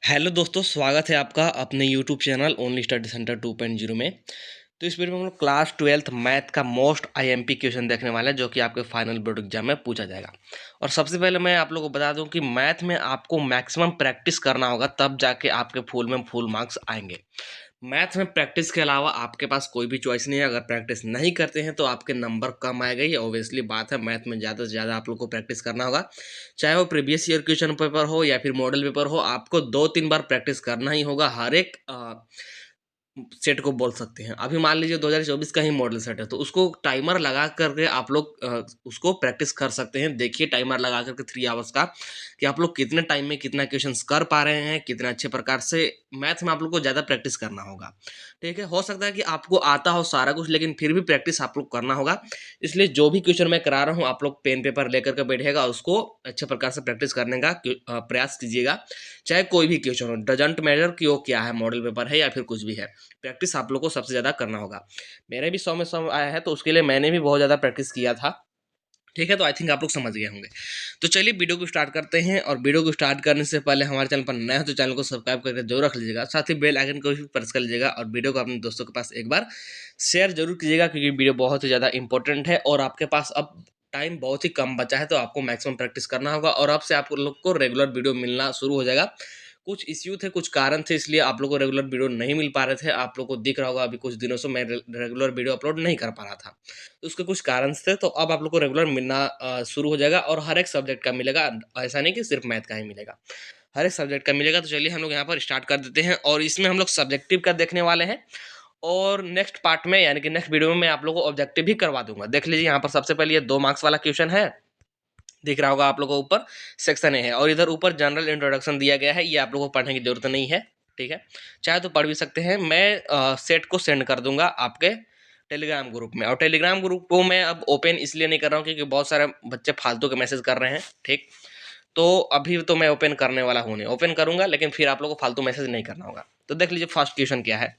Hello दोस्तों, स्वागत है आपका अपने YouTube channel only study centre 2.0 में। तो इस वीडियो में हम लोग क्लास 12th मैथ का मोस्ट आईएमपी क्वेश्चन देखने वाले हैं, जो कि आपके फाइनल बोर्ड एग्जाम में पूछा जाएगा। और सबसे पहले मैं आप लोगों को बता दूं कि मैथ में आपको मैक्सिमम प्रैक्टिस करना होगा, तब जाके आपके फुल मार्क्स आएंगे। मैथ में प्रैक्टिस के अलावा आपके पास कोई भी चॉइस नहीं है। अगर प्रैक्टिस नहीं करते हैं तो आपके नंबर कम आएगा, ये ऑब्वियसली बात है। मैथ में ज़्यादा से ज़्यादा आप लोग को प्रैक्टिस करना होगा, चाहे वो प्रीवियस ईयर क्वेश्चन पेपर हो या फिर मॉडल पेपर हो। आपको 2-3 बार प्रैक्टिस करना ही होगा हर एक सेट को बोल सकते हैं। अभी मान लीजिए 2024 का ही मॉडल सेट है, तो उसको टाइमर लगा करके आप लोग उसको प्रैक्टिस कर सकते हैं। देखिए टाइमर लगा करके 3 आवर्स का, कि आप लोग कितने टाइम में कितना क्वेश्चंस कर पा रहे हैं, कितने अच्छे प्रकार से। मैथ में आप लोग को ज़्यादा प्रैक्टिस करना होगा, ठीक है। हो सकता है कि आपको आता हो सारा कुछ, लेकिन फिर भी प्रैक्टिस आप लोग करना होगा। इसलिए जो भी क्वेश्चन मैं करा रहा हूँ, आप लोग पेन पेपर लेकर के बैठिएगा, उसको अच्छे प्रकार से प्रैक्टिस करने का प्रयास कीजिएगा। चाहे कोई भी क्वेश्चन हो, डजंट मैटर कि वो क्या है, मॉडल पेपर है या फिर कुछ भी है। प्रैक्टिस आप लोग को सबसे ज़्यादा करना होगा। मेरे भी 100 में 100 आया है, तो उसके लिए मैंने भी बहुत ज़्यादा प्रैक्टिस किया था, ठीक है। तो आई थिंक आप लोग समझ गए होंगे। तो चलिए वीडियो को स्टार्ट करते हैं। और वीडियो को स्टार्ट करने से पहले हमारे चैनल पर नया है तो चैनल को सब्सक्राइब करके जरूर रख लीजिएगा, साथ ही बेल आइकन को भी प्रेस कर लीजिएगा, और वीडियो को अपने दोस्तों के पास एक बार शेयर जरूर कीजिएगा, क्योंकि वीडियो बहुत ही ज़्यादा इंपॉर्टेंट है। और आपके पास अब टाइम बहुत ही कम बचा है, तो आपको मैक्सिमम प्रैक्टिस करना होगा। और अब से आप लोग को रेगुलर वीडियो मिलना शुरू हो जाएगा। कुछ इश्यू थे, कुछ कारण थे, इसलिए आप लोगों को रेगुलर वीडियो नहीं मिल पा रहे थे। आप लोग को दिख रहा होगा अभी कुछ दिनों से मैं रेगुलर वीडियो अपलोड नहीं कर पा रहा था, तो उसके कुछ कारण थे। तो अब आप लोग को रेगुलर मिलना शुरू हो जाएगा, और हर एक सब्जेक्ट का मिलेगा। ऐसा नहीं कि सिर्फ मैथ का ही मिलेगा, हर एक सब्जेक्ट का मिलेगा। तो चलिए हम लोग यहाँ पर स्टार्ट कर देते हैं, और इसमें हम लोग सब्जेक्टिव का देखने वाले हैं। और नेक्स्ट पार्ट में, यानी कि नेक्स्ट वीडियो में, मैं आप लोगों को ऑब्जेक्टिव भी करवा दूंगा। देख लीजिए यहाँ पर सबसे पहले ये 2 मार्क्स वाला क्वेश्चन है, दिख रहा होगा आप लोगों को। ऊपर सेक्शन ए है, और इधर ऊपर जनरल इंट्रोडक्शन दिया गया है। ये आप लोगों को पढ़ने की जरूरत नहीं है, ठीक है। चाहे तो पढ़ भी सकते हैं। मैं सेट को सेंड कर दूंगा आपके टेलीग्राम ग्रुप में। और टेलीग्राम ग्रुप को मैं अब ओपन इसलिए नहीं कर रहा हूँ, क्योंकि बहुत सारे बच्चे फालतू के मैसेज कर रहे हैं, ठीक। तो अभी तो मैं ओपन करने वाला हूँ नहीं, ओपन करूंगा, लेकिन फिर आप लोगों को फालतू मैसेज नहीं करना होगा। तो देख लीजिए फर्स्ट क्वेश्चन क्या है।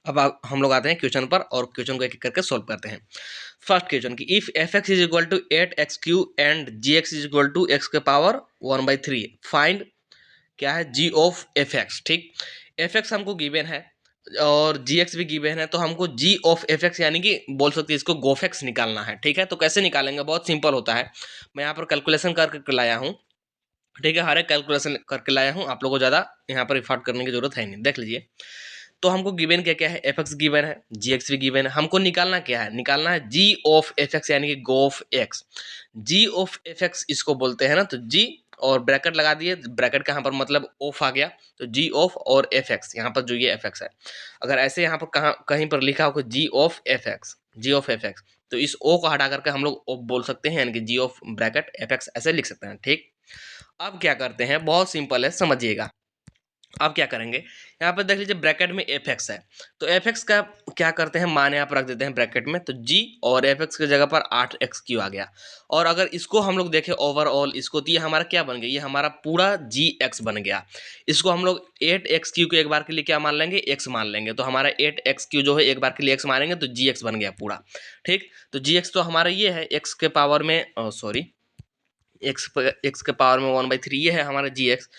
अब हम लोग आते हैं क्वेश्चन पर, और क्वेश्चन को एक एक करके सोल्व करते हैं। फर्स्ट क्वेश्चन की, if f x is equal to 8x³ and g x is equal to x के पावर 1/3, फाइंड क्या है जी ऑफ एफ एक्स, ठीक। एफ एक्स हमको गिवन है, और जी एक्स भी गिवन है, तो हमको जी ऑफ एफ एक्स यानी कि बोल सकते हैं इसको गोफेक्स निकालना है, ठीक है। तो कैसे निकालेंगे, बहुत सिंपल होता है। मैं यहाँ पर कैलकुलेशन करके लाया हूँ, ठीक है। हर एक कैलकुलेशन करके लाया हूँ, आप लोगों को ज़्यादा यहाँ पर इफर्ट करने की जरूरत है नहीं। देख लीजिए, तो हमको गिवन क्या क्या है, एफ एक्स गिवन है, जी एक्स भी गिवन है। हमको निकालना क्या है, निकालना है जी ऑफ एफ एक्स, यानी कि g of x. G of f x इसको बोलते हैं ना, तो जी और ब्रैकेट लगा दिए, ब्रैकेट का यहाँ पर मतलब ऑफ आ गया, तो जी ऑफ और एफ एक्स, यहाँ पर जो ये एफ एक्स है, अगर ऐसे यहाँ पर कहाँ कहीं पर लिखा हो g of f x, g of f x, तो इस ओ को हटा करके हम लोग ओ बोल सकते हैं, यानी कि जी ऑफ ब्रैकेट एफ एक्स ऐसे लिख सकते हैं, ठीक। अब क्या करते हैं, बहुत सिंपल है, समझिएगा। अब क्या करेंगे, यहाँ पर देख लीजिए ब्रैकेट में एफ एक्स है, तो एफ एक्स का क्या करते हैं, मान यहाँ पर रख देते हैं ब्रैकेट में, तो जी और एफ एक्स की जगह पर 8x³ आ गया। और अगर इसको हम लोग देखें ओवरऑल इसको, तो ये हमारा क्या बन गया, ये हमारा पूरा जी एक्स बन गया। इसको हम लोग 8x³ को एक बार के लिए क्या मान लेंगे, एक्स मान लेंगे, तो हमारा 8x³ जो है एक बार के लिए एक्स मानेंगे, तो जी एक्स बन गया पूरा, ठीक। तो जी एक्स तो हमारा ये है, एक्स के पावर में सॉरी एक्स के पावर में 1/3, ये है हमारा जी एक्स।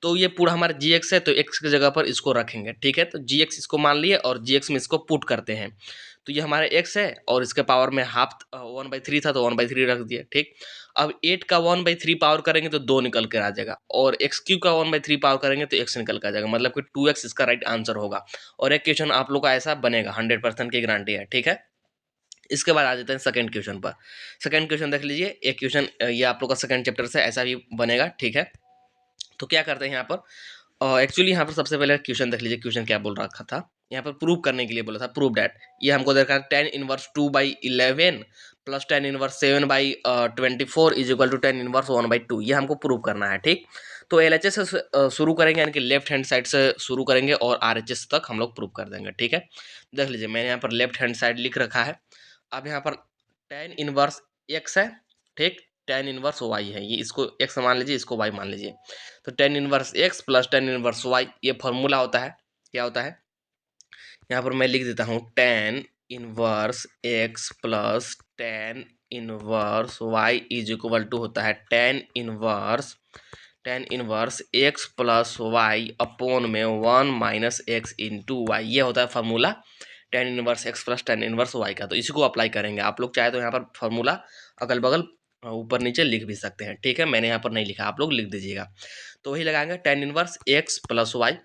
तो ये पूरा हमारा जी एक्स है, तो एक्स की जगह पर इसको रखेंगे, ठीक है। तो जी एक्स इसको मान लिए, और जी एक्स में इसको पुट करते हैं, तो ये हमारा एक्स है, और इसके पावर में हाफ 1/3 था, तो 1/3 रख दिए, ठीक। अब 8 का 1/3 पावर करेंगे तो 2 निकल कर आ जाएगा, और x³ का 1/3 पावर करेंगे तो x निकल कर आ जाएगा, मतलब कि 2x इसका राइट आंसर होगा। और एक क्वेश्चन आप लोग का ऐसा बनेगा, 100% की गारंटी है, ठीक है। इसके बाद आ जाते हैं सेकंड क्वेश्चन पर। सेकंड क्वेश्चन देख लीजिए, एक क्वेश्चन ये आप लोग का सेकंड चैप्टर से ऐसा भी बनेगा, ठीक है। तो क्या करते हैं यहाँ पर, एक्चुअली यहाँ पर सबसे पहले क्वेश्चन देख लीजिए, क्वेश्चन क्या बोल रखा था। यहाँ पर प्रूव करने के लिए बोला था, प्रूव डैट, ये हमको देखा 10 inverse 2/11 plus 10 inverse 7/24 is equal to 10 inverse 1/2, ये हमको प्रूव करना है, ठीक। तो LHS से शुरू करेंगे, यानी कि लेफ्ट हैंड साइड से शुरू करेंगे, और RHS तक हम लोग प्रूव कर देंगे, ठीक है। देख लीजिए मैंने यहाँ पर लेफ्ट हैंड साइड लिख रखा है। अब यहाँ पर 10 इनवर्स x है, ठीक, 10 इनवर्स y है, ये इसको x मान लीजिए, इसको y मान लीजिए। तो 10 inverse x plus 10 inverse y, ये फॉर्मूला होता है, क्या होता है, यहाँ पर मैं लिख देता हूँ 10 inverse x plus 10 inverse y is equal to होता है 10 inverse tan inverse x plus y upon में 1 माइनस एक्स इंटू वाई, ये होता है formula tan inverse x plus tan inverse y का। तो इसी को अप्लाई करेंगे। आप लोग चाहे तो यहाँ पर फार्मूला अगल बगल ऊपर नीचे लिख भी सकते हैं, ठीक है। मैंने यहाँ पर नहीं लिखा, आप लोग लिख दीजिएगा। तो वही लगाएंगे tan inverse x plus y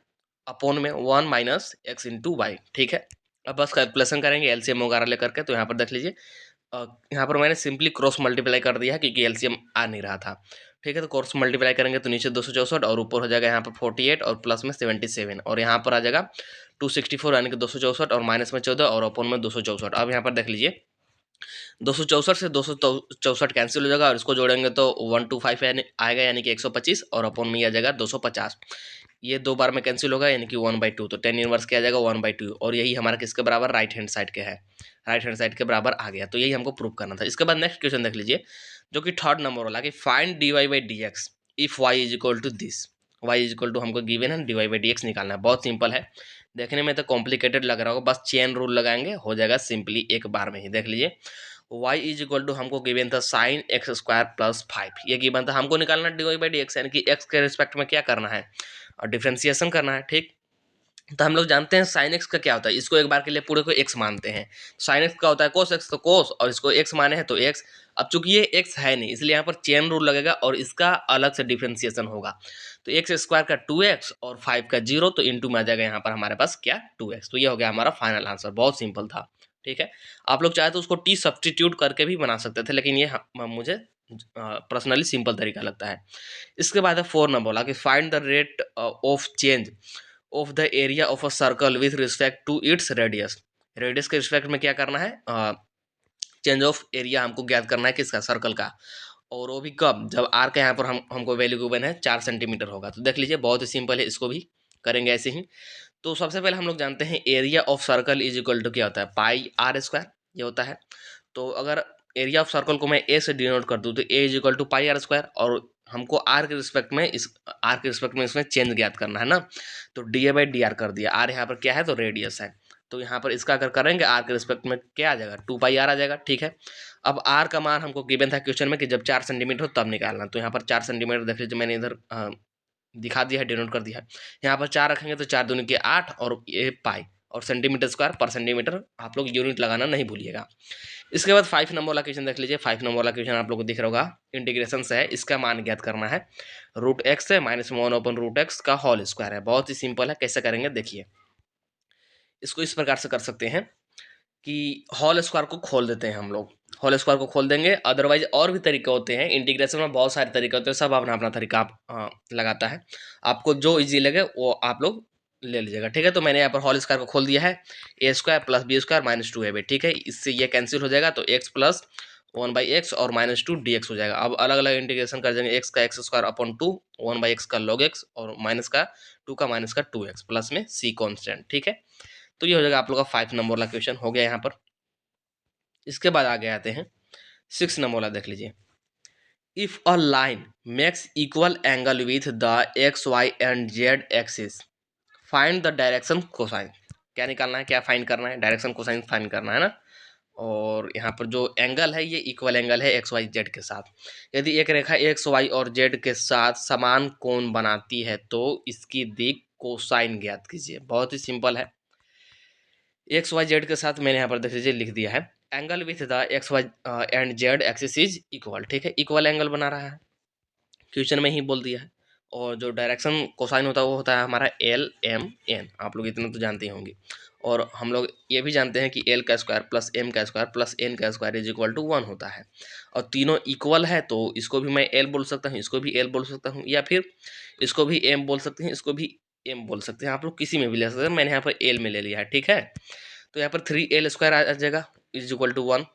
upon में 1 माइनस एक्स इंटू वाई, ठीक है। अब बस कैलकुलेशन करेंगे एलसीएम वगैरह लेकर के। तो यहाँ पर देख लीजिए, यहाँ पर मैंने सिंपली क्रॉस मल्टीप्लाई कर दिया है क्योंकि एलसीएम आ नहीं रहा था, ठीक है। तो क्रॉस मल्टीप्लाई करेंगे तो नीचे 264 और ऊपर हो जाएगा यहाँ पर 48 और प्लस में 77 और यहाँ पर आ जाएगा 264 यानी कि 264 और माइनस में 14 और अपोन में 264। अब यहाँ पर देख लीजिए 264 से 264 कैंसिल हो जाएगा और इसको जोड़ेंगे तो 125 आएगा यानी कि 125 और अपोन में आ जाएगा 250। ये दो बार में कैंसिल होगा यानी कि 1/2। तो टेन इनवर्स क्या आ जाएगा 1/2 और यही हमारा किसके बराबर, राइट हैंड साइड के है, राइट हैंड साइड के बराबर आ गया। तो यही हमको प्रूव करना था। इसके बाद नेक्स्ट क्वेश्चन देख लीजिए जो कि थर्ड नंबर वाला कि find dy/dx if y is equal to this. y is equal to हमको गिवन है dy/dx निकालना है। बहुत सिंपल है, देखने में तो कॉम्प्लिकेटेड लग रहा होगा, बस चेन रूल लगाएंगे हो जाएगा सिंपली एक बार में ही। देख लीजिए y इज इक्वल टू हमको गिवन था साइन एक्स स्क्वायर प्लस 5, ये गिवन था। हमको निकालना dy/dx यानी कि x के रिस्पेक्ट में क्या करना है, और डिफ्रेंसिएशन करना है, ठीक। तो हम लोग जानते हैं साइन एक्स का क्या होता है, इसको एक बार के लिए पूरे को एक्स मानते हैं। साइन एक्स का होता है कोस एक्स, तो कोस, और इसको एक्स माने हैं तो एक्स। अब चूंकि ये एक्स है नहीं इसलिए यहाँ पर चेन रूल लगेगा और इसका अलग से डिफ्रेंसिएशन होगा। तो एक्स स्क्वायर का 2x और 5 का 0, तो इंटू में आ जाएगा यहाँ पर हमारे पास क्या 2x। तो ये हो गया हमारा फाइनल आंसर, बहुत सिंपल था, ठीक है। आप लोग चाहे तो उसको टी सब्सटीट्यूट करके भी बना सकते थे, लेकिन ये मुझे पर्सनली सिंपल तरीका लगता है। इसके बाद है 4 नंबर बोला कि find the rate of change of the area of a circle with respect to its radius. Radius के रिस्पेक्ट में क्या करना है, चेंज ऑफ एरिया हमको ज्ञात करना है किसका, सर्कल का। और वो भी कब, जब आर का यहाँ पर हमको वैल्यू गिवन है 4 सेंटीमीटर होगा। तो देख लीजिए बहुत ही सिंपल है, इसको भी करेंगे ऐसे ही। तो सबसे पहले हम लोग जानते हैं area of circle is equal to क्या होता है, पाई आर स्क्वायर, ये होता है। तो अगर एरिया ऑफ सर्कल को मैं ए से डिनोट कर दूँ तो A is equal to pi r square, और हमको आर के रिस्पेक्ट में इसमें चेंज ज्ञात करना है ना। तो डी/dr कर दिया, आर यहाँ पर क्या है तो रेडियस है। तो यहाँ पर इसका अगर करेंगे आर के रिस्पेक्ट में क्या आ जाएगा 2πr आ जाएगा, ठीक है। अब आर का मान हमको गिवन था क्वेश्चन में कि जब 4 सेंटीमीटर हो तब निकालना। तो यहाँ पर 4 सेंटीमीटर देख लीजिए, मैंने इधर दिखा दिया है, डिनोट कर दिया है। यहाँ पर 4 रखेंगे तो 4 दूनी के 8 और ये पाई, और सेंटीमीटर स्क्वायर पर सेंटीमीटर आप लोग यूनिट लगाना नहीं भूलिएगा। इसके बाद 5 नंबर वाला क्वेश्चन देख लीजिए। 5 नंबर वाला क्वेश्चन आप लोग को दिख रहा होगा, इंटीग्रेशन से है, इसका मान ज्ञात करना है। √x से -1/√x का होल स्क्वायर है। बहुत ही सिंपल है, कैसे करेंगे देखिए। इसको इस प्रकार से कर सकते हैं कि होल स्क्वायर को खोल देते हैं हम लोग, होल स्क्वायर को खोल देंगे। अदरवाइज और भी तरीके होते हैं, इंटीग्रेशन में बहुत सारे तरीके होते हैं, सब अपना अपना तरीका आप लगाता है। आपको जो इजी लगे वो आप लोग ले लीजिएगा, ठीक है। तो मैंने यहाँ पर होल स्क्वायर को खोल दिया है, a square plus b square minus 2ab, ठीक है। इससे ये कैंसिल हो जाएगा तो x प्लस 1/x और -2 dx हो जाएगा। अब अलग अलग इंटीग्रेशन कर देंगे, x का x स्क्वायर अपॉन 2, 1/x का log x और माइनस का 2 का माइनस का 2x प्लस में c कॉन्स्टेंट, ठीक है। तो ये हो जाएगा आप लोग का 5 नंबर वाला क्वेश्चन हो गया यहाँ पर। इसके बाद आगे आते हैं 6 नंबर वाला, देख लीजिए। If a line makes equal angle with the x y and z axis find the direction cosine. क्या निकालना है, क्या फाइंड करना है, डायरेक्शन कोसाइन फाइंड करना है ना। और यहाँ पर जो एंगल है ये इक्वल एंगल है एक्स वाई जेड के साथ। यदि एक रेखा एक्स वाई और जेड के साथ समान कोण बनाती है तो इसकी दिक कोसाइन ज्ञात कीजिए। बहुत ही सिंपल है, एक्स वाई जेड के साथ मैंने यहाँ पर देख लीजिए लिख दिया है, angle with the x y and z axis is equal, ठीक है। इक्वल एंगल बना रहा है, क्वेश्चन में ही बोल दिया है। और जो डायरेक्शन कोसाइन होता है वो होता है हमारा LMN, आप लोग इतना तो जानते ही होंगे। और हम लोग ये भी जानते हैं कि L का स्क्वायर प्लस M का स्क्वायर प्लस N का स्क्वायर इज इक्वल टू 1 होता है। और तीनों इक्वल है तो इसको भी मैं L बोल सकता हूँ, इसको भी L बोल सकता हूँ, या फिर इसको भी M बोल सकते हैं, इसको भी M बोल सकते हैं। आप लोग किसी में भी ले सकते हैं, मैंने यहाँ पर L में ले लिया है, ठीक है। तो यहाँ पर 3L स्क्वायर आ जाएगा इज इक्वल टू 1,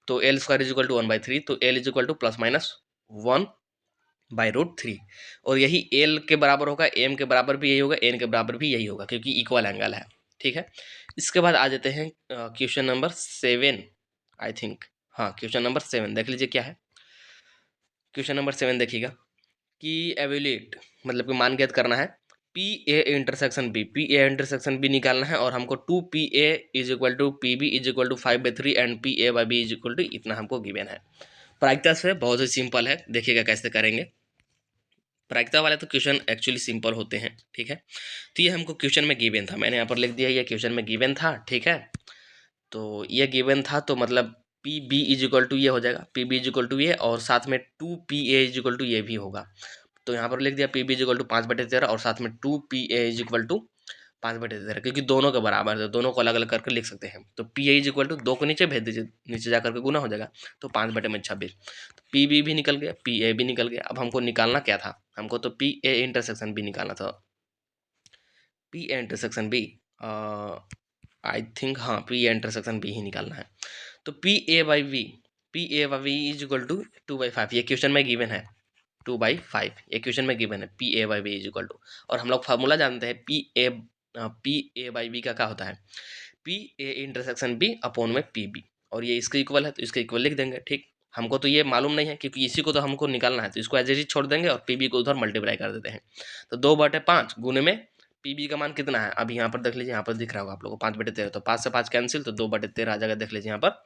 तो L square is equal to 1/3, तो L इज इक्वल टू +-1/√3। और यही एल के बराबर होगा, एम के बराबर भी यही होगा, एन के बराबर भी यही होगा, क्योंकि इक्वल एंगल है, ठीक है। इसके बाद आ जाते हैं क्वेश्चन नंबर 7, आई थिंक, हाँ क्वेश्चन नंबर 7 देख लीजिए क्या है। क्वेश्चन नंबर 7 देखिएगा कि एवेल्यूएट मतलब कि मान ज्ञात करना है PA इंटरसेक्शन B निकालना है, और हमको 2PA is equal to PB is equal to 5/3 and PA/B is equal to इतना हमको गिवन है। प्रायिकता से बहुत ही सिंपल है, देखिएगा कैसे करेंगे। प्रायिकता वाले तो क्वेश्चन एक्चुअली सिंपल होते हैं, ठीक है। तो ये हमको क्वेश्चन में गिवन था, मैंने यहाँ पर लिख दिया ये क्वेश्चन में गिवन था, ठीक है। तो ये गिवन था तो मतलब P B is equal to ये हो जाएगा, P B is equal to ये, और साथ में 2 PA इज इक्वल टू ये भी होगा। तो यहाँ पर लिख दिया P B is equal to 5/13 और साथ में 2 PA इज इक्वल टू 5/13, क्योंकि दोनों के बराबर है, दोनों को अलग अलग करके लिख सकते हैं। तो P A is equal to 2 को नीचे भेज दीजिए, नीचे जा करके गुना हो जाएगा, तो 5/26। तो पी बी भी निकल गया, पी ए भी निकल गया। अब हमको निकालना क्या था, हमको तो पी ए इंटरसेक्शन बी निकालना था। P A intersection B, I think हाँ, पी ए इंटरसेक्शन बी ही निकालना है। तो P A by B, P A by B is equal to 2/5, ये क्वेश्चन में गिवन है 2/5, ये क्वेश्चन में गिवन है P A by B is equal to. और हम लोग फार्मूला जानते हैं पी ए बाई बी का क्या होता है, P A intersection B upon में पी बी, और ये इसके इक्वल है तो इसके इक्वल लिख देंगे, ठीक। हमको तो ये मालूम नहीं है क्योंकि इसी को तो हमको निकालना है, तो इसको एज इट इज छोड़ देंगे और पी बी को उधर मल्टीप्लाई कर देते हैं। तो 2/5 गुने में पी बी का मान कितना है, अभी यहाँ पर देख लीजिए, यहाँ पर दिख रहा होगा आप लोगों को 5/13, तो 5 से 5 कैंसिल, तो 2/13 आ जाएगा, देख लीजिए यहाँ पर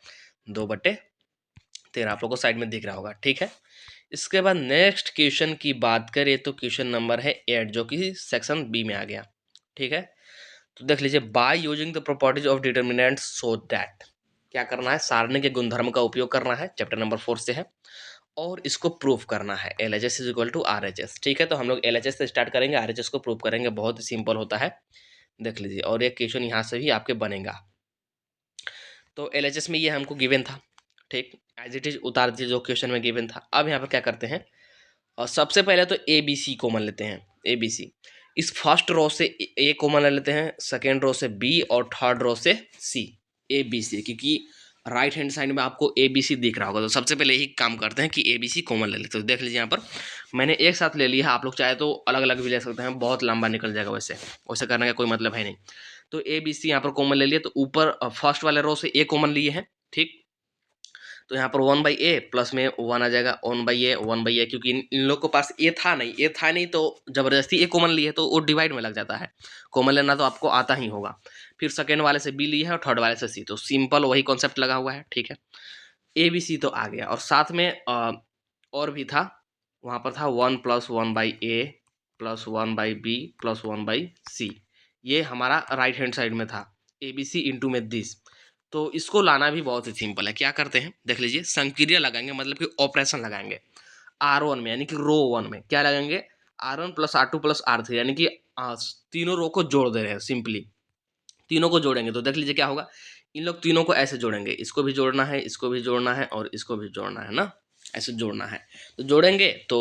2/13 आप लोग को साइड में दिख रहा होगा, ठीक है। इसके बाद नेक्स्ट क्वेश्चन की बात करें तो क्वेश्चन नंबर है 8, जो कि सेक्शन बी में आ गया, ठीक है। तो देख लीजिए, by using the properties of determinant so that, क्या करना है, सारणी के गुणधर्म का उपयोग करना है, चैप्टर नंबर 4 से है, और इसको प्रूफ करना है LHS is equal to RHS, ठीक है। तो हम लोग LHS से स्टार्ट करेंगे, RHS को प्रूफ करेंगे, बहुत ही सिंपल होता है, देख लीजिए। और एक क्वेश्चन यहाँ से भी आपके बनेगा। तो LHS में ये हमको गिवन था, ठीक, एज इट इज उतार दीजिए जो क्वेश्चन में गिवन था। अब यहाँ पर क्या करते हैं, और सबसे पहले तो ABC कॉमन लेते हैं, ABC, इस फर्स्ट रो से A कॉमन ले लेते हैं, सेकेंड रो से B और थर्ड रो से C, ABC, क्योंकि राइट हैंड साइड में आपको ABC दिख रहा होगा। तो सबसे पहले यही काम करते हैं कि ABC कॉमन ले लेते हैं। तो देख लीजिए यहाँ पर मैंने एक साथ ले लिया, आप लोग चाहे तो अलग अलग भी ले सकते हैं, बहुत लंबा निकल जाएगा, वैसे करने का कोई मतलब है नहीं। तो ABC यहाँ पर कॉमन ले लिया, तो ऊपर फर्स्ट वाले रो से A कॉमन लिए हैं, ठीक। तो यहाँ पर 1/a प्लस में 1 आ जाएगा, 1/a, क्योंकि इन लोग के पास ए था नहीं, तो जबरदस्ती ए कॉमन लिए तो वो डिवाइड में लग जाता है, कॉमन लेना तो आपको आता ही होगा। फिर सेकेंड वाले से बी लिया है और थर्ड वाले से सी, तो सिंपल वही कॉन्सेप्ट लगा हुआ है, ठीक है। ABC तो आ गया, और साथ में और भी था, वहाँ पर था 1 + 1/a + 1/b + 1/c, ये हमारा राइट हैंड साइड में था, ABC इंटू में दिस। तो इसको लाना भी बहुत ही सिंपल है, क्या करते हैं देख लीजिए, संक्रिया लगाएंगे, मतलब कि ऑपरेशन लगाएंगे R1 में, यानी कि रो 1 में क्या लगाएंगे, R1 + R2 + R3, यानी कि तीनों रो को जोड़ दे रहे हैं, सिंपली तीनों को जोड़ेंगे। तो देख लीजिए क्या होगा, इन लोग तीनों को ऐसे जोड़ेंगे, इसको भी जोड़ना है, इसको भी जोड़ना है, और इसको भी जोड़ना है ना, ऐसे जोड़ना है। तो जोड़ेंगे तो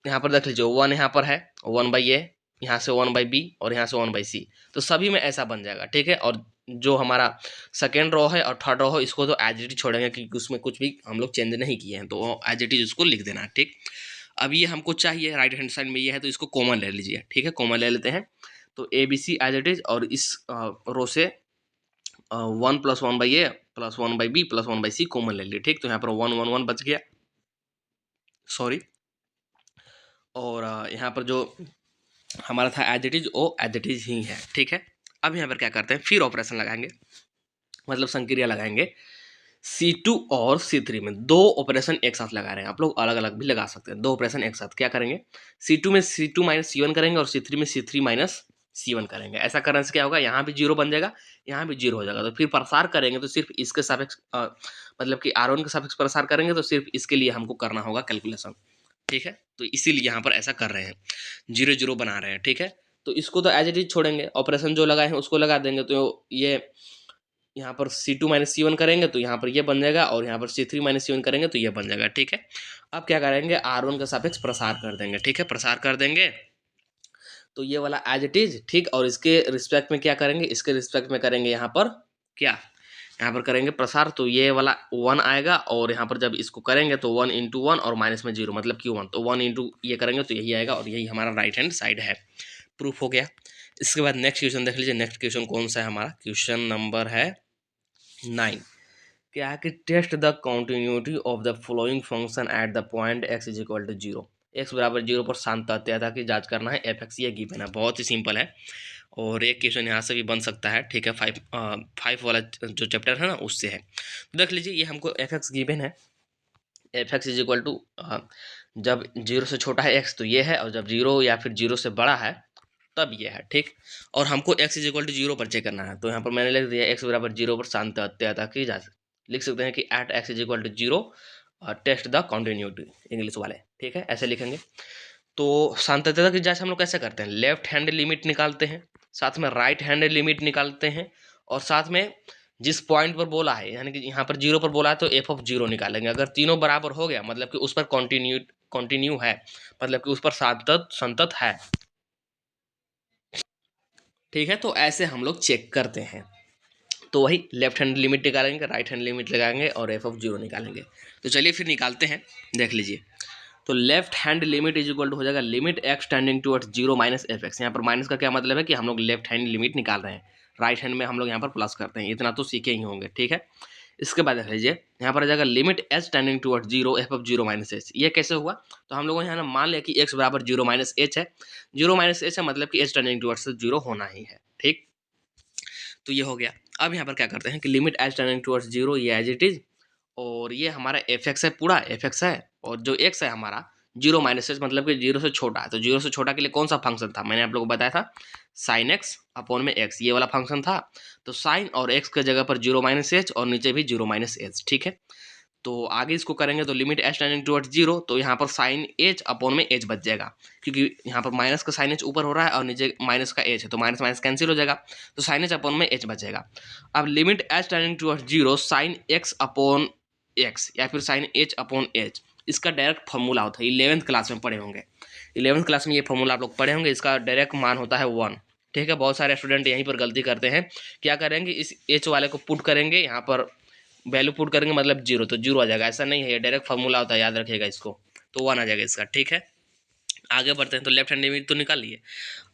यहाँ पर देख लीजिए 1 यहाँ पर है, 1/a, यहाँ से 1/b और यहाँ से 1/c, तो सभी में ऐसा बन जाएगा, ठीक है। और जो हमारा सेकेंड रो है और थर्ड रो है, इसको तो एज इट इज छोड़ेंगे, क्योंकि उसमें कुछ भी हम लोग चेंज नहीं किए हैं, तो एज इट इज उसको लिख देना है, ठीक। अब ये हमको चाहिए, राइट हैंड साइड में ये है, तो इसको कॉमन ले लीजिए, ठीक है, कॉमन ले लेते हैं। तो ABC एज इट इज, और इस रो से 1 + 1/a + 1/b + 1/c कॉमन ले लिए, ठीक। तो यहाँ पर 1 1 1 बच गया, सॉरी। और यहाँ पर जो हमारा था एज इट इज, वो एज इट इज ही है, ठीक है। अब यहाँ पर क्या करते हैं, फिर ऑपरेशन लगाएंगे, मतलब संक्रिया लगाएंगे, C2 और C3 में दो ऑपरेशन एक साथ लगा रहे हैं, आप लोग अलग अलग भी लगा सकते हैं, दो ऑपरेशन एक साथ क्या करेंगे, C2 में C2 - C1 करेंगे और C3 में C3 - C1 करेंगे। ऐसा करने से क्या होगा, यहाँ भी 0 बन जाएगा, यहाँ भी 0 हो जाएगा। तो फिर प्रसार करेंगे तो सिर्फ इसके सापेक्ष मतलब कि R1 के सापेक्ष प्रसार करेंगे, तो सिर्फ इसके लिए हमको करना होगा कैलकुलेशन, ठीक है। तो इसीलिए यहाँ पर ऐसा कर रहे हैं, 0 0 बना रहे हैं, ठीक है। तो इसको तो एज इट इज छोड़ेंगे, ऑपरेशन जो लगाए हैं उसको लगा देंगे, तो ये यहाँ पर C2 - C1 करेंगे तो यहाँ पर ये बन जाएगा, और यहाँ पर C3 - C1 करेंगे तो ये बन जाएगा, ठीक है। अब क्या करेंगे, R1 का सापेक्ष प्रसार कर देंगे, ठीक है, प्रसार कर देंगे, तो ये वाला एज इट इज, ठीक। और इसके रिस्पेक्ट में क्या करेंगे, इसके रिस्पेक्ट में करेंगे यहाँ पर क्या, यहाँ पर करेंगे प्रसार, तो ये वाला 1 आएगा, और यहाँ पर जब इसको करेंगे तो 1 × 1 और माइनस में 0, मतलब कि 1, तो 1 × ये करेंगे तो यही आएगा, और यही हमारा राइट हैंड साइड है, प्रूफ हो गया। इसके बाद नेक्स्ट क्वेश्चन देख लीजिए, नेक्स्ट क्वेश्चन कौन सा है हमारा, क्वेश्चन नंबर है 9, क्या है कि test the continuity of the following function at the point x = 0, x = 0 पर सातत्यता की जांच करना है, fx ये गिवन है, बहुत ही सिंपल है। और एक क्वेश्चन यहाँ से भी बन सकता है, ठीक है, 5 वाला जो चैप्टर है ना उससे है। तो देख लीजिए, ये हमको fx गिवन है, fx = जब जीरो से छोटा है एक्स तो ये है, और जब जीरो या फिर जीरो से बड़ा है तब ये है, ठीक। और हमको x is equal to zero पर चेक करना है, तो यहाँ पर मैंने लिख दिया x बराबर जीरो पर सांतत्यता की जा लिख सकते हैं कि at x is equal to zero test the continuity, English वाले, ठीक है, ऐसे लिखेंगे। तो सांतत्यता की जांच हम लोग कैसे करते हैं, लेफ्ट हैंड लिमिट निकालते हैं, साथ में राइट हैंड लिमिट निकालते हैं, और साथ में जिस पॉइंट पर बोला है, यानी कि यहाँ पर जीरो पर बोला है तो एफ ऑफ जीरो निकालेंगे। अगर तीनों बराबर हो गया मतलब कि उस पर कॉन्टिन्यू है, मतलब कि उस पर संतत है, ठीक है। तो ऐसे हम लोग चेक करते हैं। तो वही लेफ्ट हैंड लिमिट निकालेंगे, राइट हैंड लिमिट लगाएंगे और एफ ऑफ जीरो निकालेंगे। तो चलिए फिर निकालते हैं, देख लीजिए। तो left hand limit is equal to हो जाएगा limit x tending towards zero minus f x. यहाँ पर माइनस का क्या मतलब है कि हम लोग लेफ्ट हैंड लिमिट निकाल रहे हैं, राइट हैंड में हम लोग यहाँ पर प्लस करते हैं, इतना तो सीखे ही होंगे, ठीक है। इसके बाद देख लीजिए, यहाँ पर आ जाएगा limit h tending towards zero F of zero minus H. ये कैसे हुआ, तो हम लोगों ने यहाँ मान लिया कि एक्स बराबर जीरो माइनस एच है, जीरो माइनस एच है मतलब कि एच टेंडिंग टुवर्ड्स जीरो होना ही है, ठीक। तो ये हो गया। अब यहाँ पर क्या करते हैं कि limit h tending towards zero, ये एज इट इज, और ये हमारा एफ एक्स है, पूरा एफ एक्स है, और जो एक्स है हमारा जीरो माइनस एच मतलब कि जीरो से छोटा है। तो जीरो से छोटा के लिए कौन सा फंक्शन था, मैंने आप लोगों को बताया था साइन एक्स अपॉन में एक्स, ये वाला फंक्शन था। तो साइन और एक्स के जगह पर जीरो माइनस एच और नीचे भी जीरो माइनस एच, ठीक है। तो आगे इसको करेंगे तो limit h tending towards zero, तो यहाँ पर साइन एच अपॉन में एच बच जाएगा, क्योंकि यहाँ पर माइनस का साइन एच ऊपर हो रहा है और नीचे माइनस का एच है, तो माइनस माइनस कैंसिल हो जाएगा, तो साइन एच अपॉन में एच बचेगा। अब limit h tending towards zero sine x upon x या फिर साइन एच अपॉन एच, इसका डायरेक्ट फॉर्मूला होता है, 11th क्लास में पढ़े होंगे, 11th क्लास में ये फॉर्मूला आप लोग पढ़े होंगे। इसका डायरेक्ट मान होता है 1, ठीक है। बहुत सारे स्टूडेंट यहीं पर गलती करते हैं, क्या करेंगे इस एच वाले को पुट करेंगे, यहाँ पर वैल्यू पुट करेंगे मतलब जीरो, तो जीरो आ जाएगा, ऐसा नहीं है, ये डायरेक्ट फॉर्मूला होता है, याद रखिएगा इसको। तो 1 आ जाएगा इसका, ठीक है। आगे बढ़ते हैं, तो लेफ्ट हैंड लिमिट तो निकाल लिए,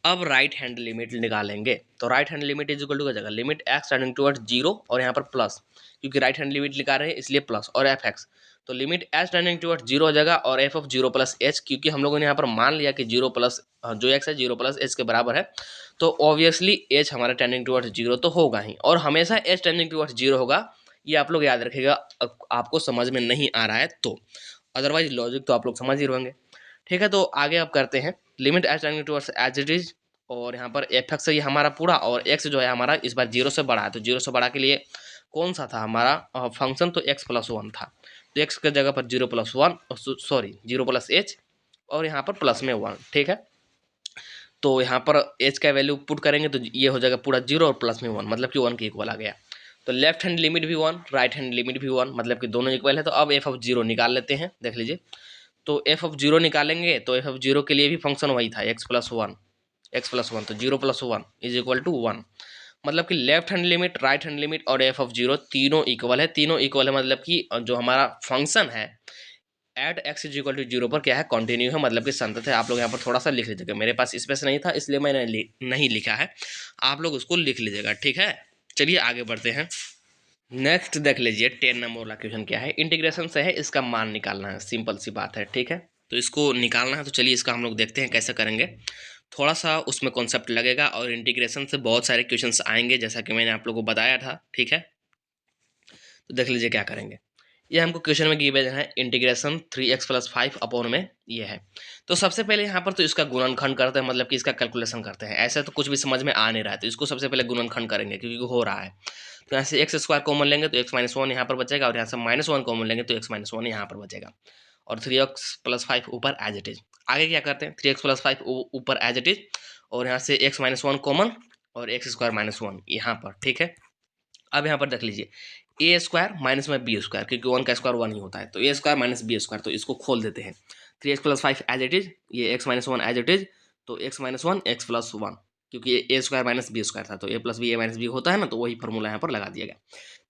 अब राइट हैंड लिमिट निकालेंगे। तो right hand limit is equal to क्या जाएगा, limit x tending towards zero और यहाँ पर प्लस, क्योंकि राइट हैंड लिमिट निकाल रहे हैं इसलिए प्लस, और एफ एक्स, तो limit h tending towards zero हो जाएगा, और f of zero plus H, क्योंकि हम लोगों ने यहाँ पर मान लिया कि जीरो प्लस जो एक्स है जीरो प्लस एच के बराबर है, तो ऑब्वियसली एच हमारा टेंडिंग टुवर्ड्स जीरो तो होगा ही, और हमेशा एच टेंडिंग टुवर्ड्स जीरो होगा, ये आप लोग याद रखिएगा। आपको समझ में नहीं आ रहा है तो, अदरवाइज लॉजिक तो आप लोग समझ ही रहेंगे, ठीक है। तो आगे अब करते हैं, limit h tending towards as it is, और यहाँ पर एफ एक्स ये हमारा पूरा, और एक्स जो है हमारा इस बार जीरो से बड़ा है, तो जीरो से बड़ा के लिए कौन सा था हमारा फंक्शन, तो एक्स प्लस वन था, तो एक्स की जगह पर zero plus one, sorry zero plus H, और यहाँ पर प्लस में वन, ठीक है। तो यहाँ पर एच का वैल्यू पुट करेंगे तो ये हो जाएगा पूरा जीरो और प्लस में वन, मतलब कि वन के इक्वल आ गया। तो लेफ्ट हैंड लिमिट भी वन, राइट हैंड लिमिट भी वन, मतलब कि दोनों इक्वल है। तो अब एफ ऑफ जीरो निकाल लेते हैं, देख लीजिए। तो एफ ऑफ जीरो निकालेंगे तो एफ ऑफ जीरो के लिए भी फंक्शन वही था, x plus one, x plus one, तो zero plus one is equal to one, मतलब कि left hand limit, right hand limit और एफ ऑफ जीरो तीनों इक्वल है, तीनों इक्वल है, मतलब कि जो हमारा फंक्शन है at x is equal to zero पर क्या है, कंटिन्यू है, मतलब कि संतत है। आप लोग यहाँ पर थोड़ा सा लिख लीजिएगा, मेरे पास स्पेस नहीं था इसलिए मैंने नहीं लिखा है, आप लोग उसको लिख लीजिएगा, ठीक है। चलिए आगे बढ़ते हैं। नेक्स्ट देख लीजिए 10 नंबर वाला क्वेश्चन क्या है, इंटीग्रेशन से है, इसका मान निकालना है, सिंपल सी बात है, ठीक है। तो इसको निकालना है, तो चलिए इसका हम लोग देखते हैं कैसे करेंगे। थोड़ा सा उसमें कॉन्सेप्ट लगेगा, और इंटीग्रेशन से बहुत सारे क्वेश्चंस आएंगे जैसा कि मैंने आप लोगों को बताया था, ठीक है। तो देख लीजिए क्या करेंगे। ये हमको क्वेश्चन में गिवन है इंटीग्रेशन 3x प्लस 5 अपॉन में ये है। तो सबसे पहले यहाँ पर तो इसका गुणनखंड करते हैं, मतलब कि इसका कैलकुलेशन करते हैं, ऐसा तो कुछ भी समझ में आ नहीं रहा है, तो इसको सबसे पहले गुणनखंड करेंगे क्योंकि हो रहा है। तो यहाँ से एक्स स्क्वायर कॉमन लेंगे तो एक्स माइनस वन यहाँ पर बचेगा, और यहाँ से माइनस वन कॉमन लेंगे तो एक्स माइनस वन यहाँ पर बचेगा, और 3x प्लस 5 ऊपर एज इट इज। आगे क्या करते हैं, 3x प्लस 5 ऊपर एज इट इज, और यहाँ से एक्स माइनस वन कॉमन, और एक्स स्क्वायर माइनस वन यहाँ पर, ठीक है। अब यहाँ पर देख लीजिए ए स्क्वायर माइनस में बी स्क्वायर, क्योंकि वन का स्क्वायर वन ही होता है, तो a square minus b square, तो इसको खोल देते हैं। 3x plus 5 as it is, ये x minus one as it is, तो x minus one x plus one, क्योंकि a square minus b square था, तो ए प्लस बी ए माइनस बी होता है ना, तो वही फॉर्मूला यहाँ पर लगा दिया गया।